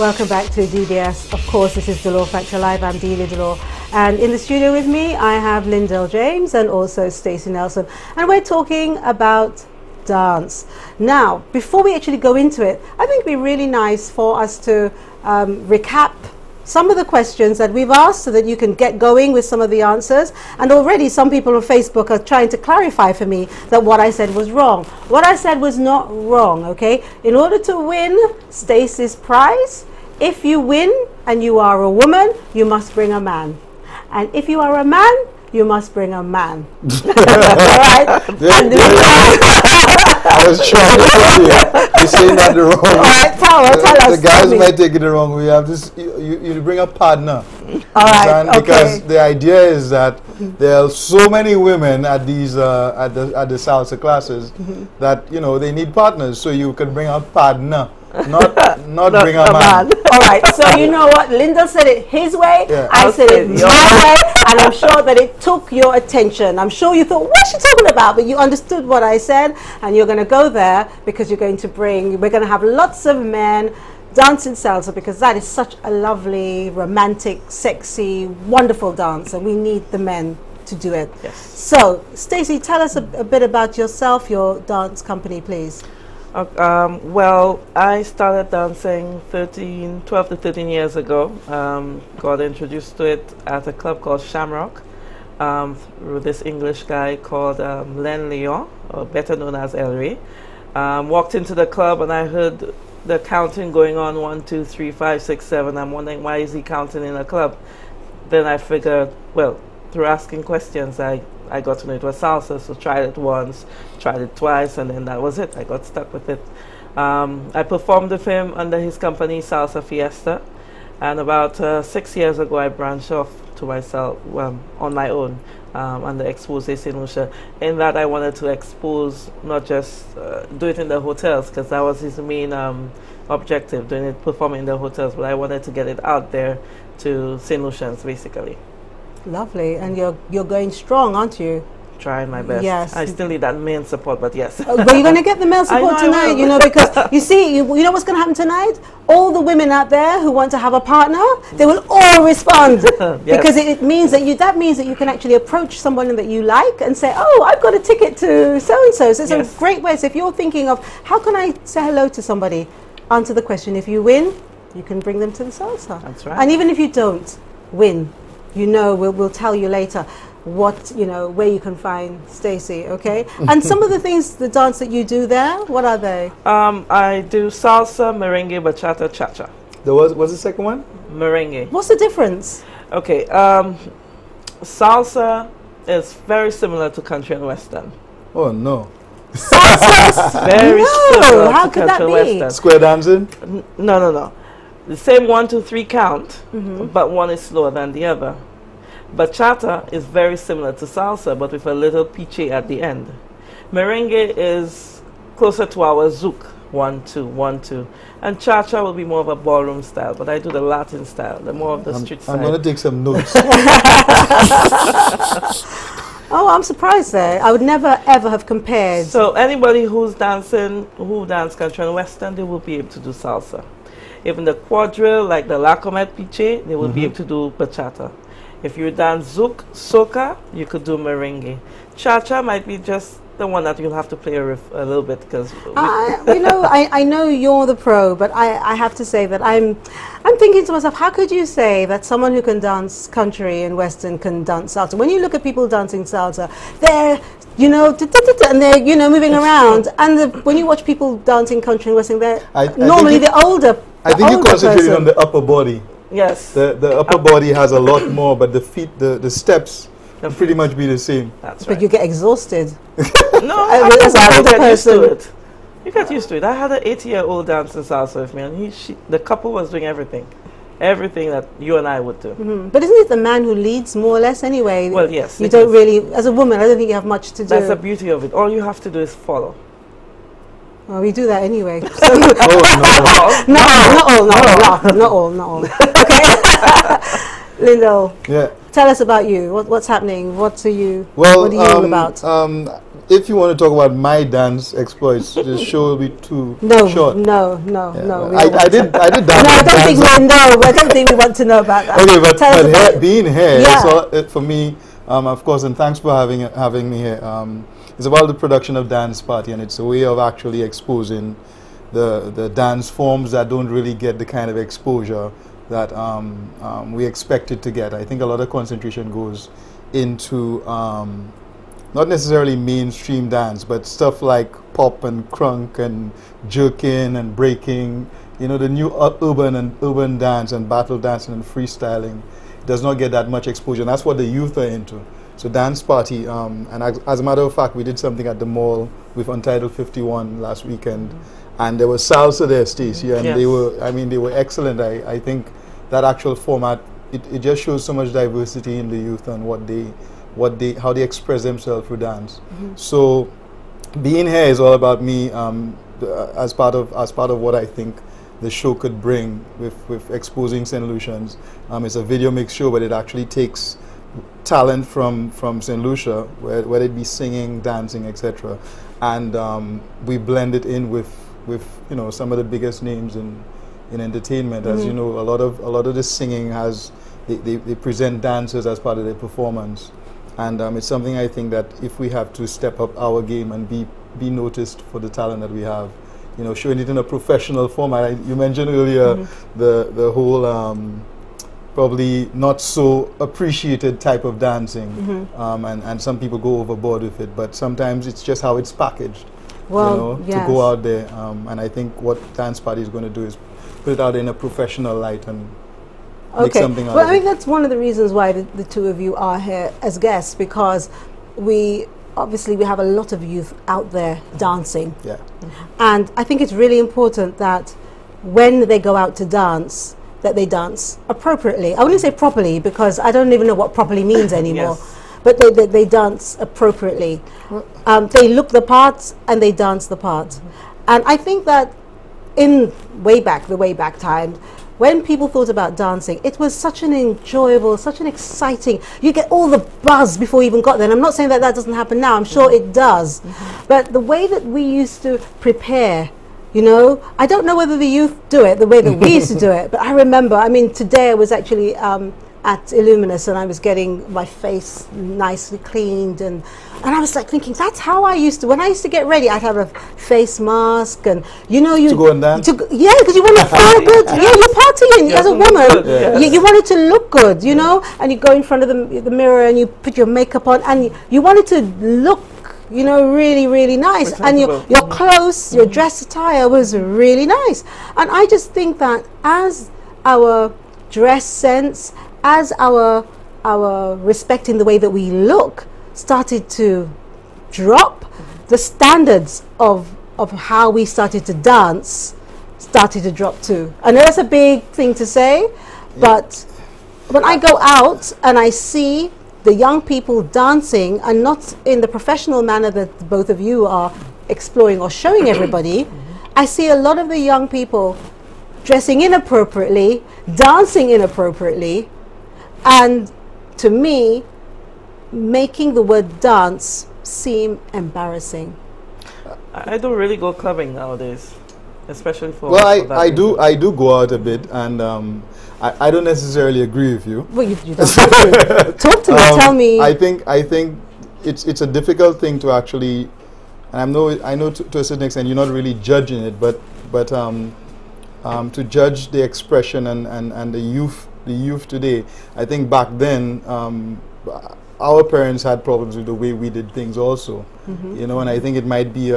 Welcome back to DBS. Of course, this is The Law Factor Live. I'm Delia Delore. And in the studio with me, I have Lyndell James and also Stacey Nelson. And we're talking about dance. Now, before we actually go into it, I think it'd be really nice for us to recap some of the questions that we've asked so that you can get going with some of the answers. And already some people on Facebook are trying to clarify for me that what I said was wrong. What I said was not wrong, okay? In order to win Stacey's prize, if you win and you are a woman, you must bring a man. And if you are a man, you must bring a man. All right? I was trying to tell you. You're saying that the wrong way. All right, tell us. The guys might take it the wrong way. You have this. You bring a partner. All right. Okay. Because the idea is that there are so many women at these at the salsa classes that they need partners. So you can bring a partner. Not bring a man. All right, so you know what? Lyndell said it his way, yeah. I said it my way, and I'm sure that it took your attention. I'm sure you thought, what's she talking about? But you understood what I said, and you're going to go there because we're going to have lots of men dancing salsa because that is such a lovely, romantic, sexy, wonderful dance, and we need the men to do it. Yes. So, Stacey, tell us a bit about yourself, your dance company, please. Well, I started dancing 12 to 13 years ago. Got introduced to it at a club called Shamrock through this English guy called Len Leon, or better known as Elry. Walked into the club and I heard the counting going on 1, 2, 3, 5, 6, 7. I'm wondering, why is he counting in a club? Then I figured, well, through asking questions, I got to know it was salsa, so tried it once, tried it twice, and then that was it. I got stuck with it. I performed with him under his company, Salsa Fiesta, and about 6 years ago, I branched off to myself on my own under Expose St. Lucia. In that, I wanted to expose, not just do it in the hotels, because that was his main objective, performing in the hotels, but I wanted to get it out there to St. Lucians, basically. Lovely, and you're going strong, aren't you? Trying my best. Yes. I still need that male support, but yes. But you're going to get the male support tonight, because you see, you know what's going to happen tonight? All the women out there who want to have a partner, they will all respond. Yes. Because it means that you can actually approach someone that you like and say, oh, I've got a ticket to so-and-so. So it's a great way. So if you're thinking of, how can I say hello to somebody? Answer the question. If you win, you can bring them to the salsa. That's right. And even if you don't win, we'll tell you later where you can find Stacey, okay? And some of the things, the dance that you do there, what are they? I do salsa, merengue, bachata, cha-cha. What's the second one? Merengue. What's the difference? Okay, salsa is very similar to country and western. Oh no. Salsa? Very similar how to could that country be? and western. Square dancing? No. The same 1, 2, 3 count, but one is slower than the other. Bachata is very similar to salsa, but with a little piche at the end. Merengue is closer to our zouk, 1, 2, 1, 2. And cha-cha will be more of a ballroom style, but I do the Latin style, the more of the street style. I'm going to take some notes. Oh, I'm surprised there. I would never ever have compared. So anybody who dance country and western, they will be able to do salsa. Even the quadrille, like the La Comète Piche, they will be able to do bachata. If you dance zouk, soca, you could do merengue. Cha-cha might be just the one that you'll have to play a little bit, because I know you're the pro, but I have to say that I'm thinking to myself, how could you say that someone who can dance country and western can dance salsa? When you look at people dancing salsa, they're and they're moving around, and when you watch people dancing country and western, they're normally the older. I think you concentrated on the upper body. Yes. The upper body has a lot more, but the feet, the steps will pretty much be the same. That's right. But you get exhausted. No, as an older person. You get used to it. I had an 80-year-old dancing salsa with me, and the couple was doing everything that you and I would do. But isn't it the man who leads more or less anyway? Well, yes. You don't really, as a woman, I don't think you have much to do. That's the beauty of it. All you have to do is follow. Well, we do that anyway. Not all. Okay. Lyndell, yeah. Tell us about you. What's happening? What are you? Well, what are you all about? if you want to talk about my dance exploits, the show will be too short. No. I did dance. No, I don't think we know. I don't think we want to know about that. Okay, but being here, Yeah. for me, of course, and thanks for having me here. It's about the production of Dance Party, and it's a way of actually exposing the dance forms that don't really get the kind of exposure that we expected to get. I think a lot of concentration goes into not necessarily mainstream dance, but stuff like pop and crunk and jerking and breaking. You know, the new urban dance and battle dancing and freestyling does not get that much exposure. And that's what the youth are into. So Dance Party, and as a matter of fact, we did something at the mall with Untitled 51 last weekend, and there was salsa there, Stacey, and they were excellent. I think that actual format, it just shows so much diversity in the youth and how they express themselves through dance. So being here is all about me as part of what I think the show could bring with exposing St. Lucians. It's a video mix show, but it actually takes talent from St. Lucia, whether it be singing, dancing, etc., and we blend it in with some of the biggest names in entertainment. As you know, a lot of the singing they present dancers as part of their performance, and it's something I think that if we have to step up our game and be noticed for the talent that we have, showing it in a professional format. You mentioned earlier the whole probably not so appreciated type of dancing, and some people go overboard with it, but sometimes it's just how it's packaged. To go out there, and I think what Dance Party is going to do is put it out in a professional light and make something out of it. I think that's one of the reasons why the two of you are here as guests, because we have a lot of youth out there dancing. Yeah. And I think it's really important that when they go out to dance, that they dance appropriately. I wouldn't say properly, because I don't even know what properly means anymore. Yes. But they dance appropriately. They look the part and they dance the part. And I think that in the way back times, when people thought about dancing, it was such an enjoyable, such an exciting, you get all the buzz before you even got there. And I'm not saying that doesn't happen now, I'm sure it does. But the way that we used to prepare, I don't know whether the youth do it the way that we used to do it, but I remember, today I was actually at Illuminus, and I was getting my face nicely cleaned, and I was like thinking, that's how I used to, when I used to get ready, I'd have a face mask, and to go and dance? Because you want to feel good. You're partying as a woman. You wanted to look good, and you go in front of the mirror and you put your makeup on, and you wanted to look really, really nice. And your clothes, your dress attire was really nice. And I just think that as our dress sense, as our respect in the way that we look started to drop, the standards of how we started to dance started to drop too. I know that's a big thing to say, but when I go out and I see the young people dancing, and not in the professional manner that both of you are exploring or showing everybody, I see a lot of the young people dressing inappropriately, dancing inappropriately, and to me, making the word dance seem embarrassing. I don't really go clubbing nowadays, especially for. Well, I do go out a bit, and I don't necessarily agree with you. Well, you don't have to. Talk to me. Tell me. I think it's a difficult thing to actually, and I know to a certain extent you're not really judging it, but to judge the expression and the youth today. I think back then our parents had problems with the way we did things also, and I think it might be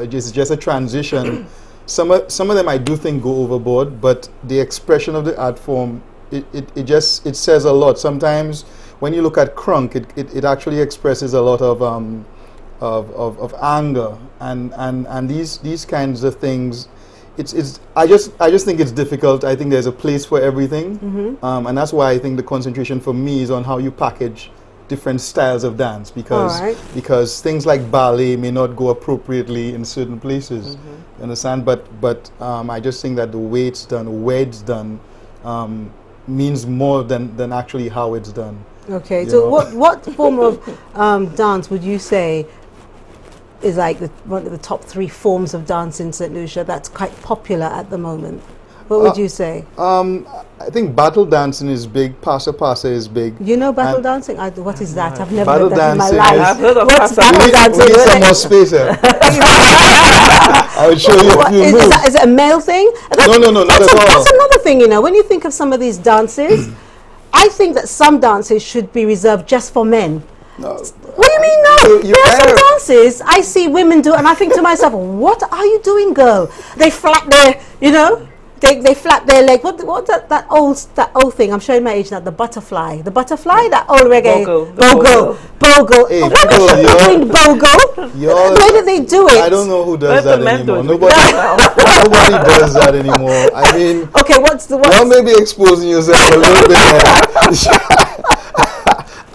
just a transition. Some of them I do think go overboard, but the expression of the art form, it says a lot. Sometimes when you look at crunk, it actually expresses a lot of anger and these kinds of things. I just think it's difficult. I think there's a place for everything, and that's why I think the concentration for me is on how you package different styles of dance, because things like ballet may not go appropriately in certain places. You understand? But I just think that the way it's done, where it's done, means more than actually how it's done. Okay, so what form of dance would you say is like one of the top 3 forms of dance in St. Lucia that's quite popular at the moment? What would you say? I think battle dancing is big. Pasa Pasa is big. You know battle dancing? What is that? I've never battle heard that in my dancing life. I've heard of What's Pasa battle We dancing? need some more space here. I will show you a What, few is, moves. is it a male thing? No, not That's, at all. that's another thing, you know. When you think of some of these dances, I think that some dances should be reserved just for men. No. What do you mean no? You There are some kind of- dances I see women do, and I think to myself, what are you doing, girl? They flap their, you know, they flap their leg. What that old thing? I'm showing my age now. The butterfly, that old reggae bogle. Hey, Women people, should be you're- doing bogle. you're- Where do they do it? I don't know who does Let the that men do anymore. it. Nobody does that anymore. I mean, Okay, what's you're maybe exposing yourself a little bit more.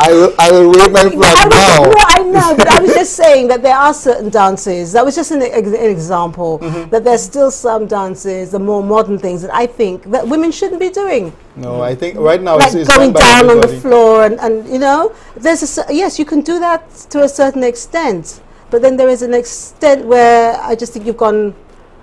I will wave my flag now. No, I know, but I was just saying that there are certain dances. That was just an example. That there's still some dances, the more modern things that I think that women shouldn't be doing. No, I think right now Like it's going done by down on the everybody. floor and you know, yes, you can do that to a certain extent, but then there is an extent where I just think you've gone.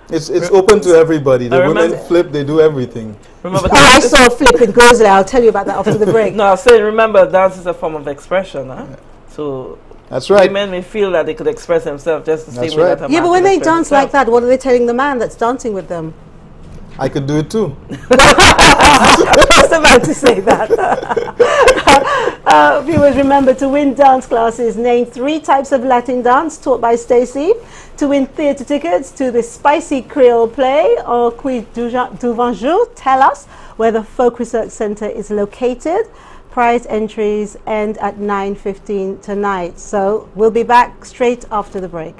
It's open to everybody. The I women remember- flip, they do everything. Remember, Oh, I saw a flip in Gosley. I'll tell you about that after the break. no, I was saying, remember, dance is a form of expression. Huh? So That's right. women may feel that they could express themselves just the That's same way right. that a Yeah, man but when could they express dance like himself. that, what are they telling the man that's dancing with them? I could do it too. I was about to say that. Viewers, remember to win dance classes, name 3 types of Latin dance taught by Stacey. To win theatre tickets to the Spicy Creole play or Quiz du Jour, tell us where the Folk Research Centre is located. Prize entries end at 9:15 tonight. So we'll be back straight after the break.